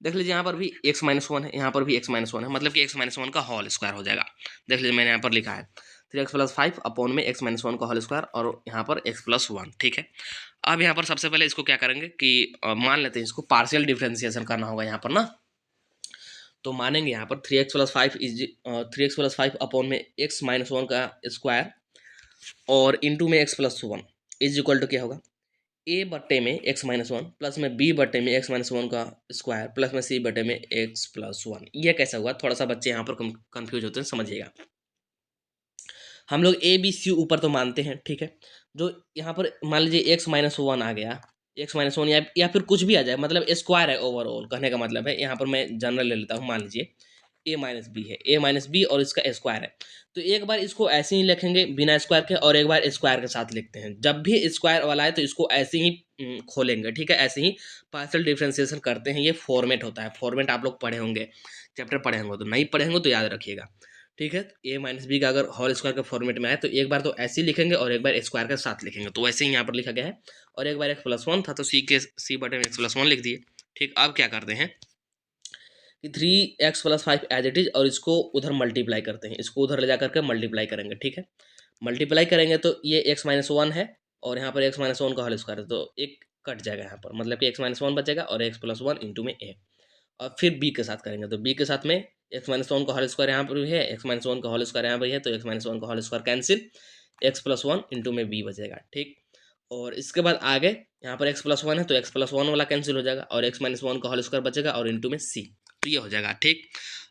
देख लीजिए यहाँ पर भी एक्स माइनस वन है, यहाँ पर भी एक्स माइनस वन है, मतलब कि एक्स माइनस वन का होल स्क्वायर हो जाएगा। देख लीजिए मैंने यहाँ पर लिखा है 3x प्लस 5 अपॉन में एक्स माइनस वन का होल स्क्वायर, और यहाँ पर एक्स प्लस वन, ठीक है। अब यहाँ पर सबसे पहले इसको क्या करेंगे कि मान लेते हैं इसको पार्शियल डिफरेंशिएशन करना होगा यहाँ पर ना, तो मानेंगे यहाँ पर 3x plus 5 is 3x plus 5 upon में एक्स माइनस वन का स्क्वायर, और इंटू में x plus one is equal to क्या होगा, ए बट्टे में एक्स माइनस वन प्लस में बी बट्टे में एक्स माइनस वन का स्क्वायर प्लस में सी बट्टे में एक्स प्लस वन। ये कैसा हुआ, थोड़ा सा बच्चे यहाँ पर कंफ्यूज होते हैं, समझिएगा। हम लोग ए बी सी ऊपर तो मानते हैं, ठीक है। जो यहाँ पर मान लीजिए एक्स माइनस वन आ गया, एक्स माइनस वन या फिर कुछ भी आ जाए, मतलब स्क्वायर है ओवरऑल, कहने का मतलब है। यहाँ पर मैं जनरल ले लेता हूँ, मान लीजिए ए माइनस बी है, ए माइनस बी और इसका स्क्वायर है। तो एक बार इसको ऐसे ही लिखेंगे बिना स्क्वायर के, और एक बार स्क्वायर के साथ लिखते हैं। जब भी स्क्वायर वाला है तो इसको ऐसे ही खोलेंगे, ठीक है। ऐसे ही पार्शियल डिफरेंशिएशन करते हैं, ये फॉर्मेट होता है। फॉर्मेट आप लोग पढ़े होंगे, चैप्टर पढ़े होंगे, तो नहीं पढ़े होंगे तो याद रखिएगा, ठीक है। ए माइनस बी का अगर होल स्क्वायर के फॉर्मेट में आए तो एक बार तो ऐसे ही लिखेंगे और एक बार स्क्वायर के साथ लिखेंगे, तो वैसे ही यहाँ पर लिखा गया है। और एक बार एक्स प्लस वन था तो सी बटे में एक्स प्लस वन लिख दिए, ठीक। अब क्या करते हैं कि 3x+5 एज इट इज, और इसको उधर मल्टीप्लाई करते हैं, इसको उधर ले जा करके मल्टीप्लाई करेंगे, ठीक है। मल्टीप्लाई करेंगे तो ये x-1 है, और यहाँ पर x-1 का होल स्क्वायर है, तो एक कट जाएगा यहाँ पर, मतलब कि x-1 बचेगा और x+1 इंटू में a। और फिर b के साथ करेंगे तो b के साथ में x-1 का होल स्क्वायर यहाँ पर भी है, x-1 का होल स्क्वायर यहाँ पर है, तो x-1 का whole square cancel, x+1 into में b बचेगा, ठीक। और इसके बाद आगे यहाँ पर x+1 है तो x+1 वाला कैंसिल हो जाएगा, और x-1 का होल स्क्वायर बचेगा, और इंटू में c, तो ये हो जाएगा, ठीक।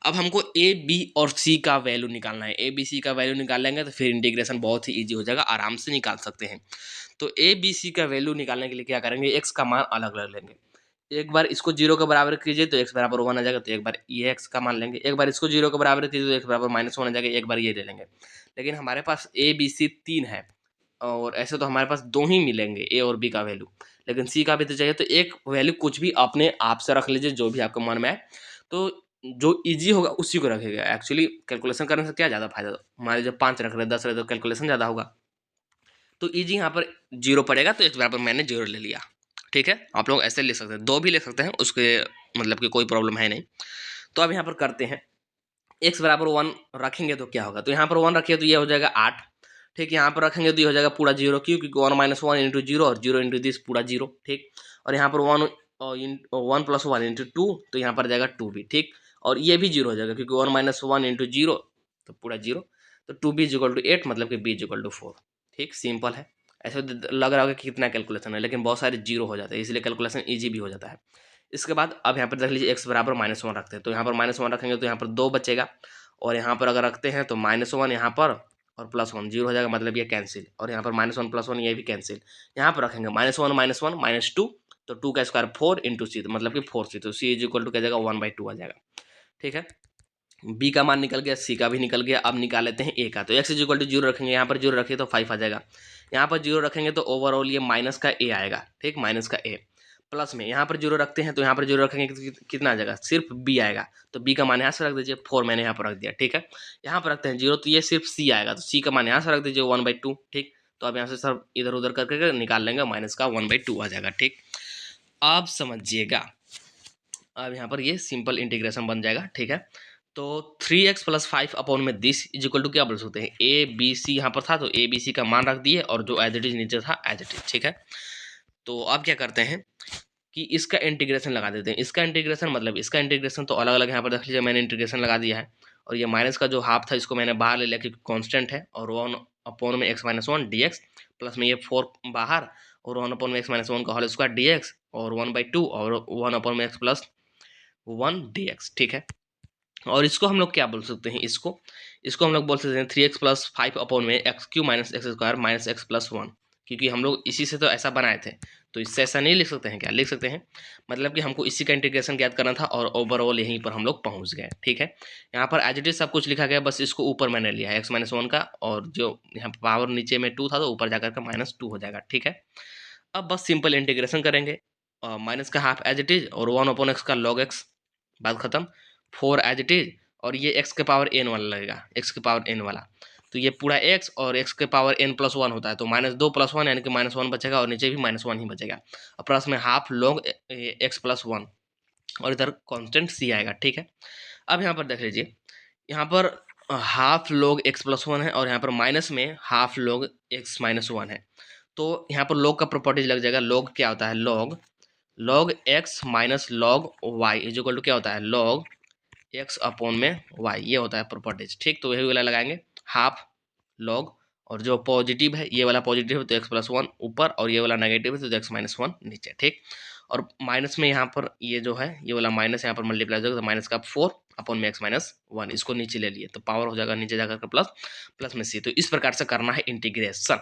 अब हमको ए बी और सी का वैल्यू निकालना है। ए बी सी का वैल्यू निकाल लेंगे तो फिर इंटीग्रेशन बहुत ही इजी हो जाएगा, आराम से निकाल सकते हैं। तो ए बी सी का वैल्यू निकालने के लिए क्या करेंगे, एक्स का मान अलग अलग लेंगे। एक बार इसको जीरो के बराबर कीजिए तो एक्स बराबर वन आ जाएगा, तो एक बार ये एक्स का मान लेंगे। एक बार इसको जीरो के बराबर कीजिए तो एक्स बराबर -1 आ जाएगा, एक बार ये ले लेंगे। लेकिन हमारे पास ए बी सी 3 है, और ऐसे तो हमारे पास 2 ही मिलेंगे, ए और बी का वैल्यू, लेकिन सी का भी तो चाहिए। तो एक वैल्यू कुछ भी अपने आप से रख लीजिए, जो भी आपके मन में आए। तो जो ईजी होगा उसी को रखेगा। एक्चुअली कैलकुलेशन करने से क्या ज़्यादा फायदा, मान लीजिए 5 रख रहे 10 रहे तो कैलकुलेशन ज़्यादा होगा। तो ईजी यहाँ पर जीरो पड़ेगा, तो इस बराबर मैंने जीरो ले लिया, ठीक है। आप लोग ऐसे ले सकते हैं, दो भी ले सकते हैं, उसके मतलब कि कोई प्रॉब्लम है नहीं। तो अब यहाँ पर करते हैं, एक्स बराबर 1 रखेंगे तो क्या होगा, तो यहाँ पर 1 रखिए तो ये हो जाएगा 8, ठीक। यहाँ पर रखेंगे तो ये हो जाएगा पूरा जीरो, क्यों, क्योंकि 1 - 1 इंटू जीरो, और जीरो इंटू दिस पूरा जीरो, ठीक। और यहाँ पर 1 + 1 इंटू टू, तो यहाँ पर जाएगा 2 भी, ठीक। और ये भी जीरो हो जाएगा, क्योंकि 1 - 1 इंटू जीरो तो पूरा जीरो, तो 2b इक्वल टू 8, मतलब कि b इक्वल टू 4, ठीक। सिंपल है। ऐसे लग रहा होगा कि कितना कैलकुलेशन है, लेकिन बहुत सारे जीरो हो जाते हैं, इसलिए कैलकुलेशन ईजी भी हो जाता है। इसके बाद अब यहाँ पर देख लीजिए एक्स बराबर -1 रखते हैं, तो यहाँ पर -1 रखेंगे तो यहाँ पर 2 बचेगा, और यहाँ पर अगर रखते हैं तो -1 यहाँ पर और +1 जीरो हो जाएगा, मतलब ये कैंसिल, और यहाँ पर -1 + 1 ये भी कैंसिल। यहाँ पर रखेंगे -1 - 2, तो 2 का स्क्वायर 4 इंटू सी, तो मतलब कि 4c, तो c इक्वल टू क्या जाएगा 1/2 आ जाएगा, ठीक है। बी का मान निकल गया, सी का भी निकल गया। अब निकाल लेते हैं ए का, तो एक्स इक्वल टू जीरो रखेंगे, यहाँ पर जीरो रखिए तो 5 आ जाएगा। यहाँ पर जीरो रखेंगे तो ओवरऑल ये माइनस का ए आएगा, ठीक, माइनस का ए। प्लस में यहाँ पर जीरो रखते हैं तो यहाँ पर जीरो रखेंगे तो कितना आ जाएगा, सिर्फ बी आएगा, तो बी का मान यहाँ से रख दीजिए, 4 मैंने यहाँ पर रख दिया, ठीक है। यहाँ पर रखते हैं जीरो तो ये सिर्फ सी आएगा, तो सी का मान यहाँ से रख दीजिए 1/2, ठीक। तो अब यहाँ से सब इधर उधर करके निकाल लेंगे, माइनस का 1/2 आ जाएगा, ठीक। आप समझिएगा, अब यहाँ पर ये सिंपल इंटीग्रेशन बन जाएगा, ठीक है। तो 3x+5 अपॉन में दिस इज इक्वल टू क्या बोल सकते हैं, ए बी सी यहाँ पर था तो ए बी सी का मान रख दिए, और जो एज इट इज नीचे था एज इट इज, ठीक है। तो अब क्या करते हैं कि इसका इंटीग्रेशन लगा देते हैं। इसका इंटीग्रेशन मतलब इसका इंटीग्रेशन तो अलग अलग यहाँ पर देख लीजिए, मैंने इंटीग्रेशन लगा दिया है। और ये माइनस का जो हाफ था इसको मैंने बाहर ले लिया, क्योंकि कॉन्स्टेंट है, और 1 में x-1 dx, प्लस में ये 4 बाहर, और 1 में x-1 का होल स्क्वायर dx, और 1/2, और 1 में x+1 dx, ठीक है। और इसको हम लोग क्या बोल सकते हैं, इसको हम लोग बोल सकते हैं 3x+5 अपॉन में x³ - x² - x+1, क्योंकि हम लोग इसी से तो ऐसा बनाए थे। तो इससे ऐसा नहीं लिख सकते हैं, क्या लिख सकते हैं, मतलब कि हमको इसी का इंटीग्रेशन ज्ञात करना था, और ओवरऑल यहीं पर हम लोग पहुंच गए, ठीक है। यहाँ पर एज इट इज सब कुछ लिखा गया, बस इसको ऊपर मैंने लिया है x-1 का, और जो यहाँ पावर नीचे में 2 था तो ऊपर जाकर के -2 हो जाएगा, ठीक है। अब बस सिंपल इंटीग्रेशन करेंगे, माइनस का हाफ एज इट इज, और 1/x का log x, बात खत्म। 4 एज इट इज, और ये x के पावर n वाला लगेगा, x के पावर n वाला, तो ये पूरा x, और x के पावर n+1 होता है, तो -2 + 1 यानी कि -1 बचेगा, और नीचे भी -1 ही बचेगा, और प्लस में हाफ log x+1, और इधर कांस्टेंट c आएगा, ठीक है। अब यहाँ पर देख लीजिए, यहाँ पर हाफ log x+1 है, और यहाँ पर माइनस में हाफ log x-1 है। तो यहाँ पर log का प्रॉपर्टीज लग जाएगा। log क्या होता है, log x माइनस log y is equal to क्या होता है, log x अपॉन में y, ये होता है प्रॉपर्टीज, ठीक। तो यही वाला लगाएंगे, हाफ log, और जो पॉजिटिव है ये वाला पॉजिटिव है तो x+1 ऊपर, और ये वाला नेगेटिव है तो x-1 नीचे, ठीक। और माइनस में यहाँ पर ये जो है ये वाला माइनस यहाँ पर मल्टीप्लाई हो जाएगा, तो माइनस का 4, अपॉन में x-1, इसको नीचे ले लिए तो पावर हो जाएगा नीचे जाकर के प्लस, प्लस में c। तो इस प्रकार से करना है इंटीग्रेशन।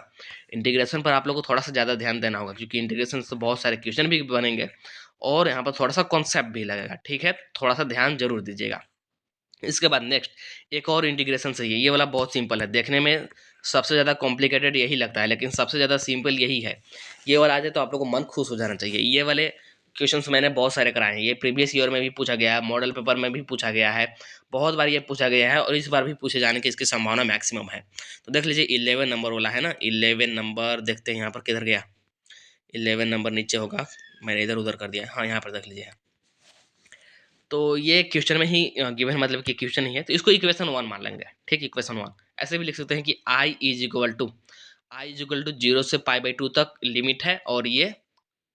इंटीग्रेशन पर आप लोग को थोड़ा सा ज़्यादा ध्यान देना होगा, क्योंकि इंटीग्रेशन से बहुत सारे क्वेश्चन भी बनेंगे और यहाँ पर थोड़ा सा कॉन्सेप्ट भी लगेगा, ठीक है, थोड़ा सा ध्यान जरूर दीजिएगा। इसके बाद नेक्स्ट एक और इंटीग्रेशन सही है, ये वाला बहुत सिंपल है, देखने में सबसे ज़्यादा कॉम्प्लिकेटेड यही लगता है लेकिन सबसे ज़्यादा सिंपल यही है। ये वाला आ जाए तो आप लोग को मन खुश हो जाना चाहिए। ये वाले क्वेश्चंस मैंने बहुत सारे कराए हैं, ये प्रीवियस ईयर में भी पूछा गया है, मॉडल पेपर में भी पूछा गया है, बहुत बार ये पूछा गया है और इस बार भी पूछे जाने की इसकी संभावना मैक्सिमम है। तो देख लीजिए 11 नंबर वाला है ना, 11 नंबर देखते हैं यहाँ पर किधर गया, 11 नंबर नीचे होगा, मैंने इधर उधर कर दिया, हाँ यहाँ पर देख लीजिए। तो ये क्वेश्चन में ही गिवन मतलब कि क्वेश्चन ही है, तो इसको इक्वेशन 1 मान लेंगे, ठीक, इक्वेशन 1। ऐसे भी लिख सकते हैं कि आई इज इक्वल टू 0 से π/2 तक लिमिट है और ये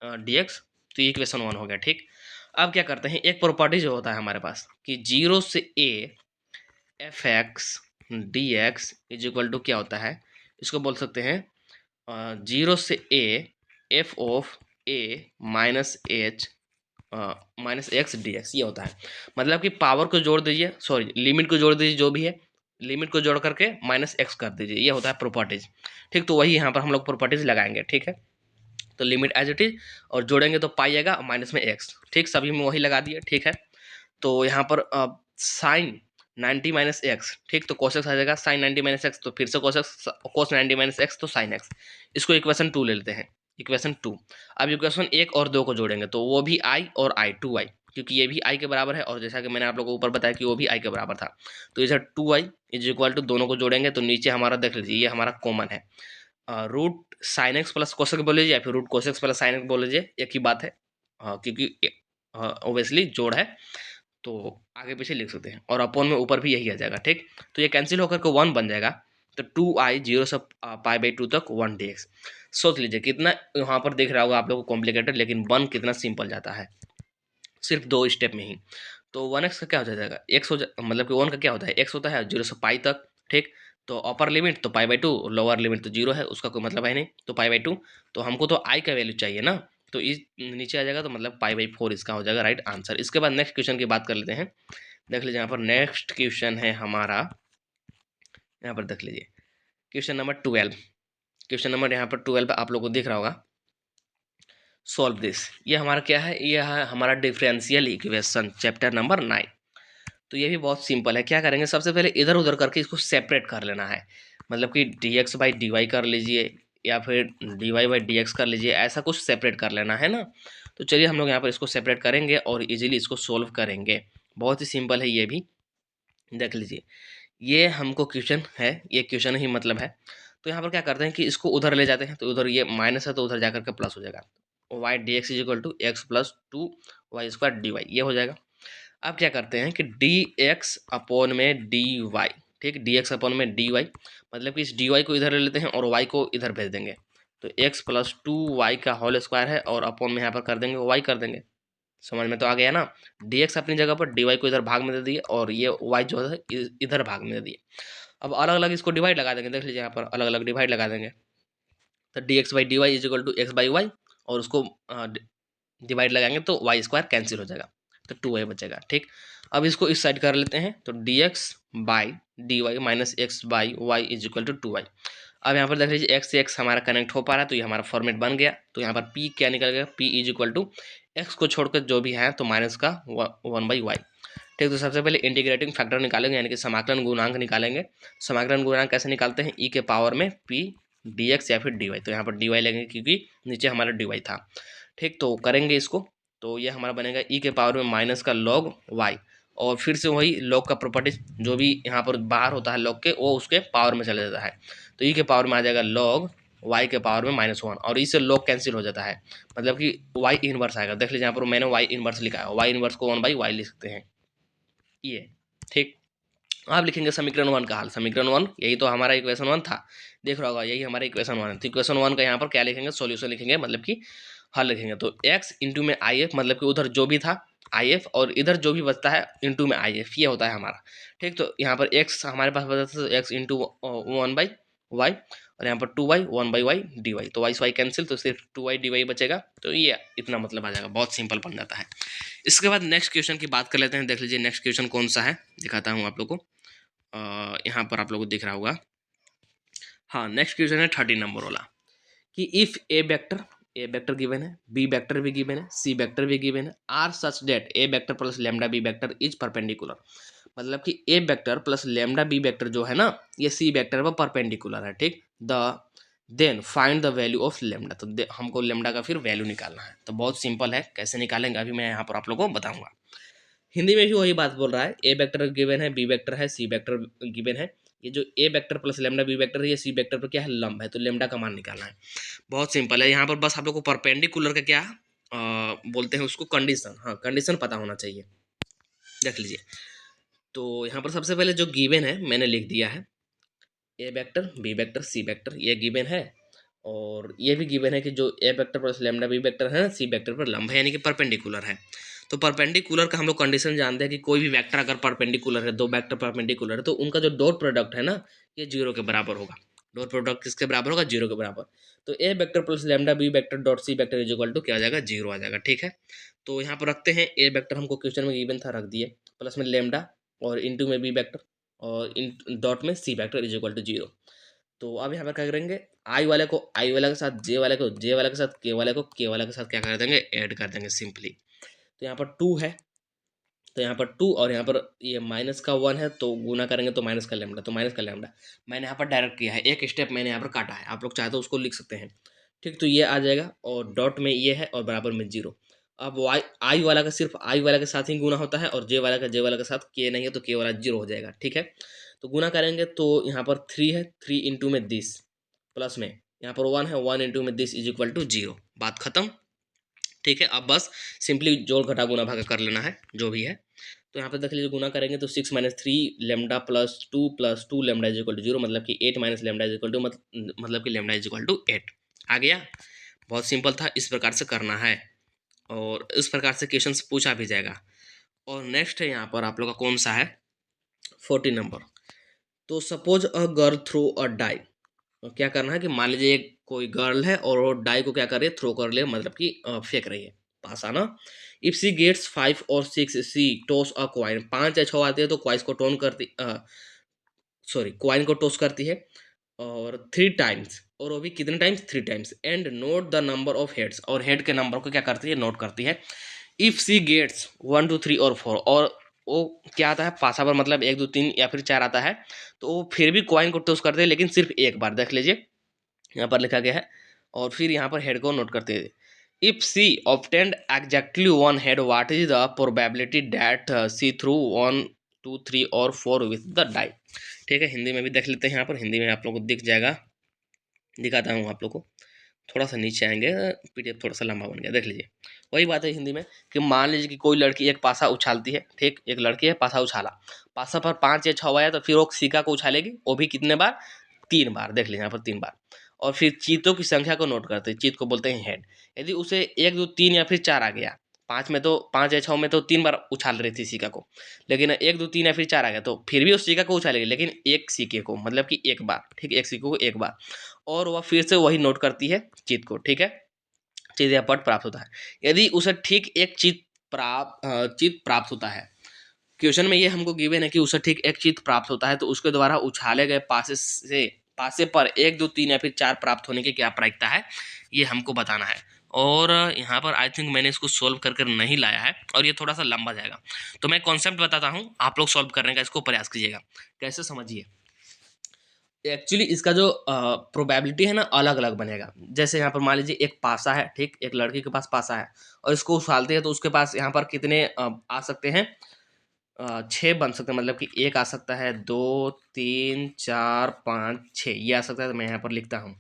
dx, तो ये इक्वेशन 1 हो गया, ठीक। अब क्या करते हैं, एक प्रॉपर्टी जो होता है हमारे पास कि 0 से a fx dx is equal to क्या होता है, इसको बोल सकते हैं 0 से a f of a minus h minus x D x, ये होता है। मतलब कि पावर को जोड़ दीजिए, सॉरी लिमिट को जोड़ दीजिए, जो भी है लिमिट को जोड़ करके माइनस एक्स कर दीजिए, ये होता है प्रॉपर्टीज, ठीक। तो वही यहाँ पर हम लोग प्रॉपर्टीज लगाएंगे, ठीक है। तो लिमिट एज इट इज और जोड़ेंगे तो पाइएगा माइनस में एक्स, ठीक, सभी में वही लगा दिए, ठीक है। तो यहाँ पर साइन 90 माइनस एक्स, ठीक, तो कोस एक्स आ जाएगा, साइन 90 माइनस एक्स तो फिर से कोस 90 माइनस एक्स तो साइन एक्स, इसको इक्वेशन 2 ले लेते हैं, इक्वेशन 2। अब इक्वेशन 1 और 2 को जोड़ेंगे तो वो भी आई और आई 2i, क्योंकि ये भी आई के बराबर है और जैसा कि मैंने आप लोगों को ऊपर बताया कि वो भी आई के बराबर था, तो इधर 2i इज इक्वल टू दोनों को जोड़ेंगे तो नीचे हमारा देख लीजिए ये हमारा कॉमन है, root sine x plus cos x बोल लीजिए या फिर root cos x plus sine x बोल लीजिए, एक ही बात है, क्योंकि ऑब्वियसली जोड़ है तो आगे पीछे लिख सकते हैं, और अपॉन में ऊपर भी यही आ जाएगा, ठीक। तो ये कैंसिल होकर के 1 बन जाएगा, तो 2i 0 से π/2 तक 1 dx। सोच लीजिए कितना यहाँ पर दिख रहा होगा आप लोगों को कॉम्प्लिकेटेड, लेकिन 1 कितना सिंपल जाता है सिर्फ 2 स्टेप में ही। तो 1x का क्या हो जाएगा, एक्स मतलब कि 1 का क्या होता है, एक्स होता है 0 से पाई तक, ठीक। तो अपर लिमिट तो π/2, लोअर लिमिट तो 0 है, उसका कोई मतलब है नहीं, तो π/2, तो हमको तो i का वैल्यू चाहिए ना, तो इस नीचे आ जाएगा तो मतलब π/4 इसका हो जाएगा राइट आंसर। इसके बाद नेक्स्ट क्वेश्चन की बात कर लेते हैं, देख लीजिए यहाँ पर नेक्स्ट क्वेश्चन है हमारा, यहाँ पर देख लीजिए क्वेश्चन नंबर 12, क्वेश्चन नंबर यहाँ पर 12 आप लोगों को दिख रहा होगा, सॉल्व दिस। ये हमारा क्या है, ये है हमारा डिफरेंशियल इक्वेशन चैप्टर नंबर 9। तो ये भी बहुत सिंपल है, क्या करेंगे सबसे पहले इधर उधर करके इसको सेपरेट कर लेना है, मतलब कि dx बाई dy कर लीजिए या फिर dy बाई dx कर लीजिए, ऐसा कुछ सेपरेट कर लेना है ना। तो चलिए हम लोग यहाँ पर इसको सेपरेट करेंगे और इजीली इसको सोल्व करेंगे, बहुत ही सिंपल है ये भी, देख लीजिए ये हमको क्वेश्चन है, ये क्वेश्चन ही मतलब है। तो यहाँ पर क्या करते हैं कि इसको उधर ले जाते हैं, तो उधर ये माइनस है तो उधर जाकर के प्लस हो जाएगा, y d x is equal to x plus 2y² dy, ये हो जाएगा। अब क्या करते हैं कि dx अपॉन में dy, ठीक, dx अपॉन में dy, मतलब कि इस dy को इधर ले लेते हैं और y को इधर भेज देंगे, तो x प्लस 2y का होल स्क्वायर है और अपॉन में यहाँ पर कर देंगे y कर देंगे, समझ में तो आ गया ना। dx अपनी जगह पर dy को इधर भाग में दे दिए और ये y जो है इधर भाग में दे दिए। अब अलग अलग इसको डिवाइड लगा देंगे, देख लीजिए यहाँ पर अलग अलग डिवाइड लगा देंगे, तो dx by d y is equal to x by y, और उसको डिवाइड लगाएंगे तो y² कैंसिल हो जाएगा, तो 2y बचेगा, ठीक। अब इसको इस साइड कर लेते हैं, तो dx by d y minus x by y is equal to 2y। अब यहाँ पर देख लीजिए x से x हमारा कनेक्ट हो पा रहा है, तो ये हमारा फॉर्मेट बन गया। तो यहाँ पर p क्या निकल गया, p is equal to x को छोड़कर जो भी है तो माइनस का 1/y, ठीक। तो सबसे पहले इंटीग्रेटिंग फैक्टर निकालेंगे, यानी कि समाकलन गुणांक निकालेंगे। समाकलन गुणांक कैसे निकालते हैं, e के पावर में p dx या फिर dy, तो यहाँ पर dy लेंगे क्योंकि नीचे हमारा dy था, ठीक। तो करेंगे इसको, तो ये हमारा बनेगा e के पावर में माइनस का log y, और फिर से वही log का प्रॉपर्टी जो भी यहाँ पर बाहर होता है log के, वो उसके पावर में चला जाता है, तो e के पावर में आ जाएगा log y के पावर में -1, और इससे log कैंसिल हो जाता है, मतलब कि y इनवर्स आएगा। देख लीजिए यहाँ पर मैंने y इनवर्स लिखा है, y इनवर्स को 1/y लिख सकते हैं ये, ठीक। आप लिखेंगे समीकरण 1 का हल, समीकरण 1 यही तो हमारा इक्वेशन 1 था, देख रहा होगा यही हमारा इक्वेशन 1 है, तो इक्वेशन 1 का यहाँ पर क्या लिखेंगे, सॉल्यूशन लिखेंगे, मतलब कि हल लिखेंगे। तो x इंटू में आई एफ, मतलब कि उधर जो भी था आई एफ और इधर जो भी बचता है इंटू में आई एफ, ये होता है हमारा, ठीक। तो यहाँ पर x हमारे पास बचता है तो x इंटू 1/y, और यहाँ पर 2y 1/y dy, तो y से y कैंसिल, तो सिर्फ 2y dy बचेगा। तो ये इतना मतलब आ जाएगा, बहुत सिंपल बन जाता है। इसके बाद नेक्स्ट क्वेश्चन की बात कर लेते हैं। देख लीजिए नेक्स्ट क्वेश्चन कौन सा है, दिखाता हूँ आप लोग को। यहाँ पर आप लोग को दिख रहा होगा। हाँ, नेक्स्ट क्वेश्चन है 30 नंबर वाला, कि इफ ए वेक्टर गिवन है, बी वेक्टर भी गिवन है, सी वेक्टर भी गिवन है, are such that a vector plus lambda b vector is perpendicular. मतलब कि a vector plus lambda b vector जो है ना, ये सी वेक्टर पर परपेंडिकुलर है, ठीक। The then find the value of lambda, तो हमको लैम्डा का फिर वैल्यू निकालना है। तो बहुत सिंपल है, कैसे निकालेंगे अभी मैं यहाँ पर आप लोगों को बताऊंगा। हिंदी में भी वही बात बोल रहा है, ए वेक्टर गिवन है, बी वेक्टर है, सी वेक्टर गिवन है। ये जो a vector plus lambda b vector है, ये सी वेक्टर पर क्या है, लंब है, तो लैम्डा का मान निकालना है। बहुत सिंपल है, यहाँ पर बस आप लोग को परपेंडिकुलर का क्या बोलते हैं उसको, कंडीशन, हाँ कंडीशन पता होना चाहिए। देख लीजिए, तो यहाँ पर सबसे पहले जो गिवन है मैंने लिख दिया है, a vector b vector c vector, ये गिवन है। और ये भी गिवन है कि जो a vector plus lambda b vector है सी वेक्टर पर लंब है, यानी कि परपेंडिकुलर है। तो परपेंडिकुलर का हम लोग कंडीशन जानते हैं कि कोई भी वेक्टर अगर परपेंडिकुलर है, दो वेक्टर परपेंडिकुलर है, तो उनका जो डॉट प्रोडक्ट है ना, ये जीरो के बराबर होगा। डॉट प्रोडक्ट किसके बराबर होगा, जीरो के बराबर। तो a vector plus lambda b vector dot c vector is equal to क्या आ जाएगा, जीरो आ जाएगा, ठीक है। तो यहाँ पर रखते हैं, ए वेक्टर हमको क्वेश्चन में गिवन था, रख दिए, प्लस में लैम्डा और इंटू में बी वेक्टर और इन डॉट में c vector is equal to zero. तो अब यहाँ पर क्या करेंगे, आई वाले को आई वाले के साथ, जे वाले को जे वाले के साथ, के वाले को के वाले के साथ क्या कर देंगे, ऐड कर देंगे सिंपली। तो यहाँ पर 2 है, तो यहाँ पर 2 और यहाँ पर ये माइनस का 1 है, तो गुना करेंगे तो माइनस का लैम्डा, तो माइनस का लैम्डा मैंने यहाँ पर डायरेक्ट किया है, एक स्टेप मैंने यहाँ पर काटा है, आप लोग चाहे तो उसको लिख सकते हैं, ठीक। तो ये आ जाएगा और डॉट में ये है और बराबर में जीरो। अब वाई आई वाला का सिर्फ आई वाला के साथ ही गुना होता है, और जे वाला का जे वाला के साथ के नहीं है, तो के वाला जीरो हो जाएगा, ठीक है। तो गुना करेंगे तो यहाँ पर 3 है, 3 इंटू में दिस, प्लस में यहाँ पर 1 है, 1 इंटू में this is equal to zero, बात खत्म, ठीक है। अब बस सिंपली जोड़ घटा गुना भागा कर लेना है जो भी है। तो यहाँ पे देख लीजिए, गुना करेंगे तो 6 minus 3 lambda plus two lambda is equal to zero, मतलब कि 8 minus lambda is equal to मतलब कि लेमडा इज इक्वल टू 8 आ गया। बहुत सिंपल था, इस प्रकार से करना है और इस प्रकार से क्वेश्चन पूछा भी जाएगा। और नेक्स्ट है यहाँ पर आप लोग का कौन सा है, 40 नंबर। तो suppose a girl throw a die, क्या करना है कि मान लीजिए एक कोई गर्ल है और वो डाई को क्या कर रही है, थ्रो कर रही है, मतलब कि फेंक रही है, पास आना। इफ सी गेट्स 5 और 6 सी टॉस अ क्वाइन, 5 या 6 आती है तो क्वाइस को टोन करती, सॉरी क्वाइन को टॉस करती है और 3 टाइम्स, और वो भी कितने times, 3 times. And note the number of heads, और हेड के नंबर को क्या करती है, नोट करती है। इफ सी गेट्स 1 2 3 और 4, और वो क्या आता है पासा पर, मतलब 1 2 3 या फिर 4 आता है, तो वो फिर भी क्वाइन को टॉस करते हैं, लेकिन सिर्फ एक बार। देख लीजिए यहाँ पर लिखा गया है, और फिर यहाँ पर हेड को नोट करते हैं। इफ सी ऑब्टेन्ड एग्जैक्टली 1 हेड, what is the probability that she threw 1 2 3 और 4 विथ द डाई, ठीक है। हिंदी में भी देख लेते हैं, यहाँ पर हिंदी में आप लोग को दिख जाएगा, दिखाता हूँ आप लोग को। थोड़ा सा नीचे आएंगे, पीडीएफ थोड़ा सा लंबा बन गया, देख लीजिए। वही बात है हिंदी में कि मान लीजिए कि कोई लड़की एक पासा उछालती है, ठीक, एक लड़की है पासा उछाला, पासा पर 5 या 6 आया, तो फिर वो सिक्का को उछालेगी, वो भी कितने बार, 3 बार, देख लीजिए यहाँ पर 3 बार। और फिर चीतों की संख्या को नोट करते हैं, चीत को बोलते हैं हेड। यदि उसे 1 2 3 या फिर 4 आ गया, 5 में तो 5 या 6 में तो 3 बार उछाल रही थी सिक्का को, लेकिन 1 2 3 या फिर 4 आ गया, तो फिर भी उस सिक्का को उछालेगी, लेकिन एक सिक्के को, मतलब कि एक बार, ठीक, एक सिक्के को एक बार। और वह फिर से वही नोट करती है चीत को, ठीक है। चीत या पट प्राप्त होता है। यदि उसे ठीक एक चित प्राप्त होता है, क्वेश्चन में ये हमको गिवन है कि उसे ठीक एक चित प्राप्त होता है, तो उसके द्वारा उछाले गए पासे पर 1 2 3 या फिर 4 प्राप्त होने की क्या प्रायिकता है, ये हमको बताना है। और यहाँ पर आई थिंक मैंने इसको सोल्व कर नहीं लाया है, और ये थोड़ा सा लंबा जाएगा, तो मैं कॉन्सेप्ट बताता हूँ, आप लोग सॉल्व करने का इसको प्रयास कीजिएगा। कैसे समझिए, एक्चुअली इसका जो प्रोबेबिलिटी है ना, अलग अलग बनेगा। जैसे यहाँ पर मान लीजिए एक पासा है, ठीक, एक लड़की के पास पासा है और इसको उछालते हैं, तो उसके पास यहाँ पर कितने आ सकते हैं, 6 बन सकते हैं, मतलब कि एक आ सकता है, 2 3 4 5 6, ये आ सकता है। तो मैं यहाँ पर लिखता हूँ,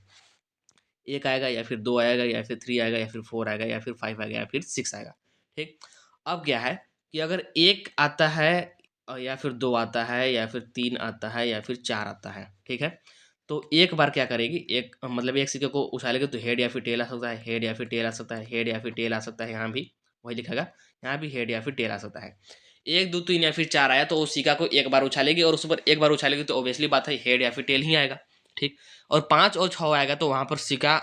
एक आएगा या फिर 2 आएगा या फिर 3 आएगा या फिर 4 आएगा या फिर 5 आएगा या फिर 6 आएगा, ठीक। अब क्या है कि अगर एक आता है या फिर 2 आता है या फिर 3 आता है या फिर 4 आता है, ठीक है। तो एक बार क्या करेगी, एक मतलब एक सिक्के को उछालेगी, तो हेड या फिर टेल आ सकता है, हेड या फिर टेल आ सकता है, हेड या फिर टेल आ सकता है, यहाँ भी वही लिखेगा, यहाँ भी हेड या फिर टेल आ सकता है। 1 2 3 या फिर 4 आया, तो वो सिक्का को एक बार उछालेगी, और उस पर एक बार उछालेगी तो ऑब्वियसली बात है हेड या फिर टेल ही आएगा, ठीक। और 5 और 6 आएगा तो वहाँ पर सिक्का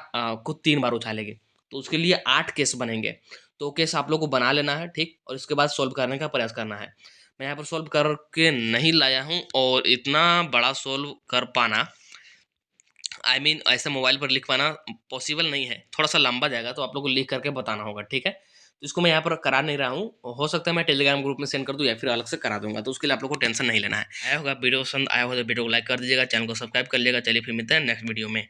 को 3 बार उछालेंगे, तो उसके लिए 8 केस बनेंगे। तो केस आप लोग को बना लेना है, ठीक। और इसके बाद सॉल्व करने का प्रयास करना है। मैं यहाँ पर सॉल्व करके नहीं लाया हूँ, और इतना बड़ा सॉल्व कर पाना, आई मीन ऐसे मोबाइल पर लिख पाना पॉसिबल नहीं है, थोड़ा सा लंबा जाएगा, तो आप लोग को लिख करके बताना होगा, ठीक है। तो इसको मैं यहाँ पर करा नहीं रहा हूँ, हो सकता है मैं टेलीग्राम ग्रुप में सेंड कर दूँ या फिर अलग से करा दूंगा, तो उसके लिए आप लोग को टेंशन नहीं लेना है। आया होगा वीडियो पसंद आया हो तो वीडियो को लाइक कर दीजिएगा, चैनल को सब्सक्राइब कर लीजिएगा। चलिए फिर मिलते हैं नेक्स्ट वीडियो में।